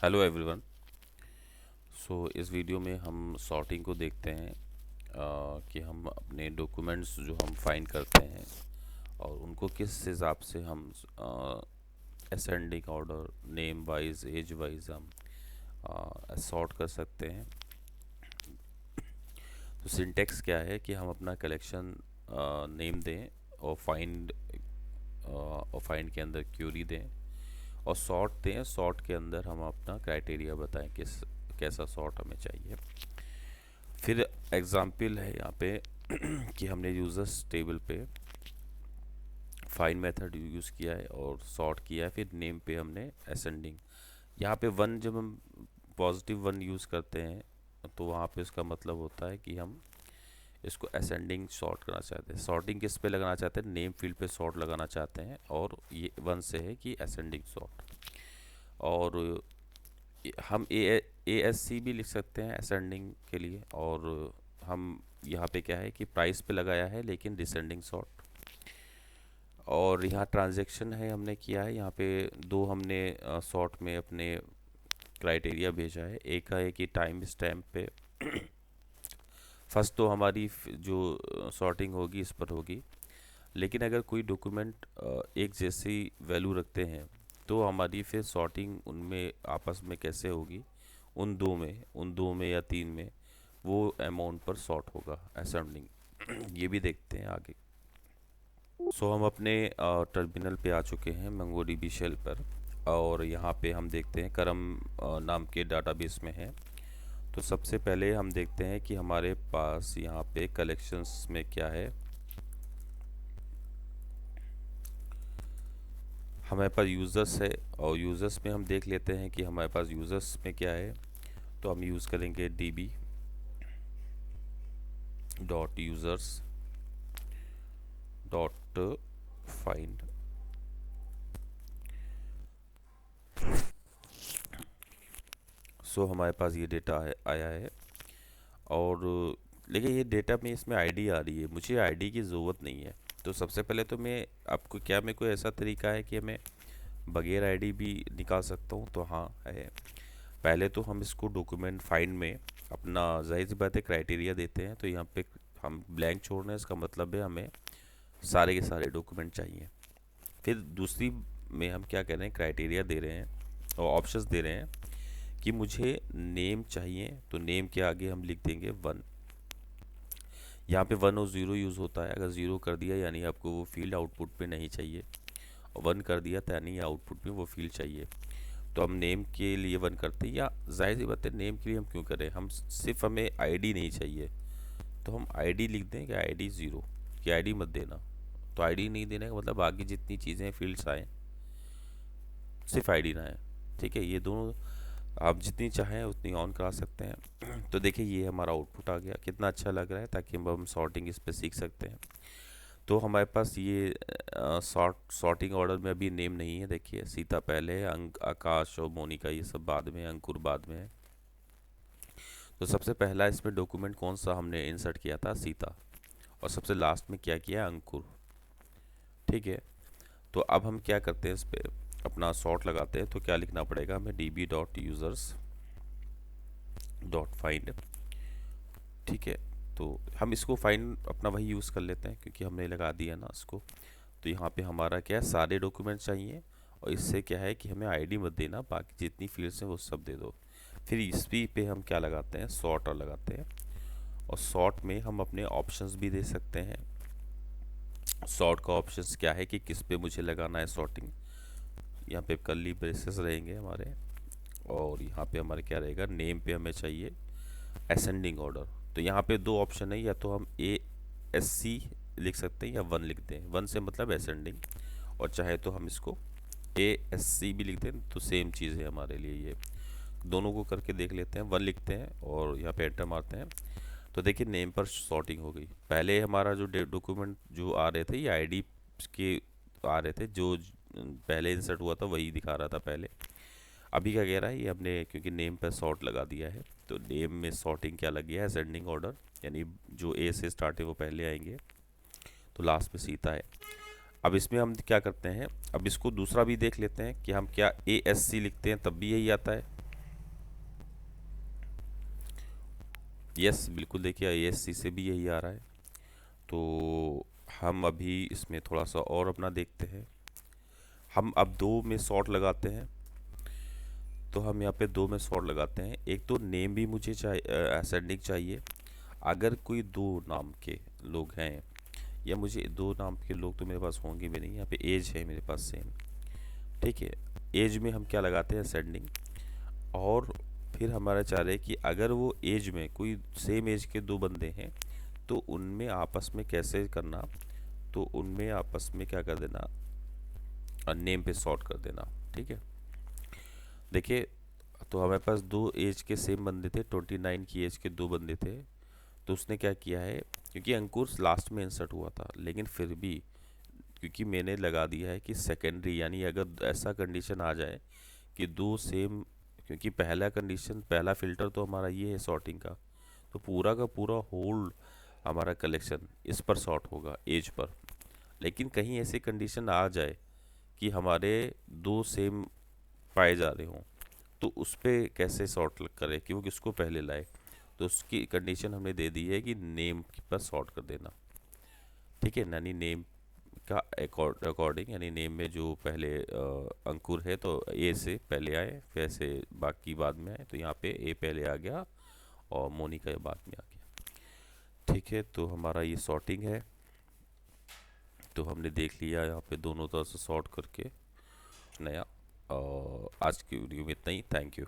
Hello everyone. इस video में हम सॉर्टिंग को देखते हैं कि हम अपने डॉक्यूमेंट्स जो हम फाइंड करते हैं और उनको किस हिसाब से हम ascending order, name wise, age wise हम सॉर्ट कर सकते हैं। तो सिंटेक्स क्या है कि हम अपना कलेक्शन नेम दें और फाइंड के अंदर क्यूरी दें और सॉर्ट दें। सॉर्ट के अंदर हम अपना क्राइटेरिया बताएं किस कैसा सॉर्ट हमें चाहिए। फिर एग्जाम्पल है यहाँ पे कि हमने यूजर्स टेबल पे फाइंड मेथड यूज़ किया है और सॉर्ट किया है। फिर नेम पे हमने असेंडिंग, यहाँ पे वन जब हम पॉजिटिव वन यूज़ करते हैं तो वहाँ पे उसका मतलब होता है कि हम इसको असेंडिंग सॉर्ट करना चाहते हैं। सॉर्टिंग किस पे लगाना चाहते हैं? नेम फील्ड पे सॉर्ट लगाना चाहते हैं और ये वन से है कि असेंडिंग सॉर्ट। और हम ए एस सी भी लिख सकते हैं असेंडिंग के लिए। और हम यहाँ पे क्या है कि प्राइस पे लगाया है लेकिन डिसेंडिंग सॉर्ट। और यहाँ ट्रांजैक्शन है हमने किया है, यहाँ पे दो हमने सॉर्ट में अपने क्राइटेरिया भेजा है। एक है कि टाइम स्टैम्प पे फर्स्ट तो हमारी जो सॉर्टिंग होगी इस पर होगी, लेकिन अगर कोई डॉक्यूमेंट एक जैसी वैल्यू रखते हैं तो हमारी फिर सॉर्टिंग उनमें आपस में कैसे होगी, उन दो में या तीन में वो अमाउंट पर सॉर्ट होगा असेंडिंग। ये भी देखते हैं आगे। हम अपने टर्मिनल पे आ चुके हैं मंगोडीबी शेल पर और यहाँ पे हम देखते हैं करम नाम के डाटाबेस में है। तो सबसे पहले हम देखते हैं कि हमारे पास यहाँ पे कलेक्शंस में क्या है। हमारे पास यूज़र्स है और यूज़र्स में हम देख लेते हैं कि हमारे पास यूज़र्स में क्या है। तो हम यूज़ करेंगे db dot users dot find. हमारे पास ये डेटा आया है। और लेकिन ये डेटा में इसमें आईडी आ रही है, मुझे आईडी की ज़रूरत नहीं है। तो सबसे पहले तो मैं आपको क्या मेरे को ऐसा तरीका है कि मैं बगैर आईडी भी निकाल सकता हूँ? तो हाँ है। पहले तो हम इसको डॉक्यूमेंट फाइंड में अपना जाहिर सी बात है क्राइटेरिया देते हैं। तो यहाँ पे हम ब्लैंक छोड़ रहे हैं, इसका मतलब है हमें सारे के सारे डॉक्यूमेंट चाहिए। फिर दूसरी में हम क्या कर रहे हैं, क्राइटेरिया दे रहे हैं और ऑप्शंस दे रहे हैं कि मुझे नेम चाहिए। तो नेम के आगे हम लिख देंगे वन। यहाँ पे वन और ज़ीरो यूज़ होता है। अगर ज़ीरो कर दिया यानी आपको वो फील्ड आउटपुट पे नहीं चाहिए, और वन कर दिया तो यानी आउटपुट में वो फील्ड चाहिए। तो हम नेम के लिए वन करते हैं, या जाहिर सी बात है नेम के लिए हम क्यों करें, हम सिर्फ हमें आईडी नहीं चाहिए तो हम आईडी लिख दें कि आईडी ज़ीरो, कि आईडी मत देना। तो आईडी नहीं देने का मतलब आगे जितनी चीज़ें फील्ड्स आए सिर्फ आईडी ना है। ठीक है, ये दोनों आप जितनी चाहें उतनी ऑन करा सकते हैं। तो देखिए ये हमारा आउटपुट आ गया, कितना अच्छा लग रहा है, ताकि हम सॉर्टिंग इस पर सीख सकते हैं। तो हमारे पास ये सॉर्टिंग ऑर्डर में अभी नेम नहीं है। देखिए सीता पहले है, आकाश और मोनिका ये सब बाद में है, अंकुर बाद में है। तो सबसे पहला इसमें डॉक्यूमेंट कौन सा हमने इंसर्ट किया था? सीता। और सबसे लास्ट में क्या किया? अंकुर। ठीक है, तो अब हम क्या करते हैं, इस पर अपना सॉर्ट लगाते हैं। तो क्या लिखना पड़ेगा हमें? D dot users dot find. ठीक है, तो हम इसको फाइंड अपना वही यूज़ कर लेते हैं क्योंकि हमने लगा दिया ना इसको। तो यहाँ पे हमारा क्या है, सारे डॉक्यूमेंट चाहिए और इससे क्या है कि हमें आईडी मत देना, बाकी जितनी फील्ड्स हैं वो सब दे दो। फिर इस पे हम क्या लगाते हैं? सॉर्ट लगाते हैं। और सॉर्ट में हम अपने ऑप्शंस भी दे सकते हैं। सॉर्ट का ऑप्शंस क्या है कि किस पे मुझे लगाना है सॉर्टिंग। यहाँ पे कर्ली ब्रेसेस रहेंगे हमारे, और यहाँ पे हमारे क्या रहेगा, नेम पे हमें चाहिए असेंडिंग ऑर्डर। तो यहाँ पे दो ऑप्शन है, या तो हम ASC लिख सकते हैं या वन लिख दें। वन से मतलब असेंडिंग, और चाहे तो हम इसको ASC भी लिख दें, तो सेम चीज़ है हमारे लिए। ये दोनों को करके देख लेते हैं। वन लिखते हैं और यहाँ पे एंटर मारते हैं। तो देखिए नेम पर सॉर्टिंग हो गई। पहले हमारा जो डॉक्यूमेंट जो आ रहे थे ये आईडी के आ रहे थे, जो पहले इंसर्ट हुआ था वही दिखा रहा था पहले। अभी क्या कह रहा है, ये हमने क्योंकि नेम पर सॉर्ट लगा दिया है तो नेम में सॉर्टिंग क्या लग गया है? असेंडिंग ऑर्डर, यानी जो ए से स्टार्ट है वो पहले आएंगे। तो लास्ट में सीता है। अब इसमें हम क्या करते हैं, अब इसको दूसरा भी देख लेते हैं कि हम क्या ASC लिखते हैं तब भी यही आता है। यस बिल्कुल, देखिए ASC से भी यही आ रहा है। तो हम अभी इसमें थोड़ा सा और अपना देखते हैं। हम अब दो में सॉर्ट लगाते हैं। तो हम यहाँ पे दो में सॉर्ट लगाते हैं। एक तो नेम भी मुझे चाहिए, असेंडिंग चाहिए। अगर कोई दो नाम के लोग हैं, या मुझे दो नाम के लोग तो मेरे पास होंगे भी नहीं, यहाँ पे एज है मेरे पास सेम। ठीक है, एज में हम क्या लगाते हैं, असेंडिंग। और फिर हमारा चाह रहे हैं कि अगर वो एज में कोई सेम एज के दो बंदे हैं, तो उनमें आपस में कैसे करना, तो उनमें आपस में क्या कर देना, नेम पे सॉर्ट कर देना। ठीक है, देखिए, तो हमारे पास दो एज के सेम बंदे थे, 29 की एज के दो बंदे थे। तो उसने क्या किया है, क्योंकि अंकुर लास्ट में इंसर्ट हुआ था, लेकिन फिर भी क्योंकि मैंने लगा दिया है कि सेकेंडरी, यानी अगर ऐसा कंडीशन आ जाए कि दो सेम, क्योंकि पहला कंडीशन, पहला फिल्टर तो हमारा ये है सॉर्टिंग का, तो पूरा का पूरा होल हमारा कलेक्शन इस पर सॉर्ट होगा, एज पर। लेकिन कहीं ऐसी कंडीशन आ जाए कि हमारे दो सेम पाए जा रहे हों, तो उस पे कैसे सॉर्ट करें कि वो किसको पहले लाए। तो उसकी कंडीशन हमने दे दी है कि नेम पर सॉर्ट कर देना। ठीक है, यानी नेम का अकॉर्डिंग, यानी नेम में जो पहले अंकुर है तो ए से पहले आए, फिर से बाकी बाद में आए, तो यहाँ पे ए पहले आ गया और मोनिका बाद में आ गया। ठीक है, तो हमारा ये सॉर्टिंग है। तो हमने देख लिया यहाँ पे दोनों तरफ से सॉर्ट करके नया। और आज की वीडियो में इतना ही। Thank you.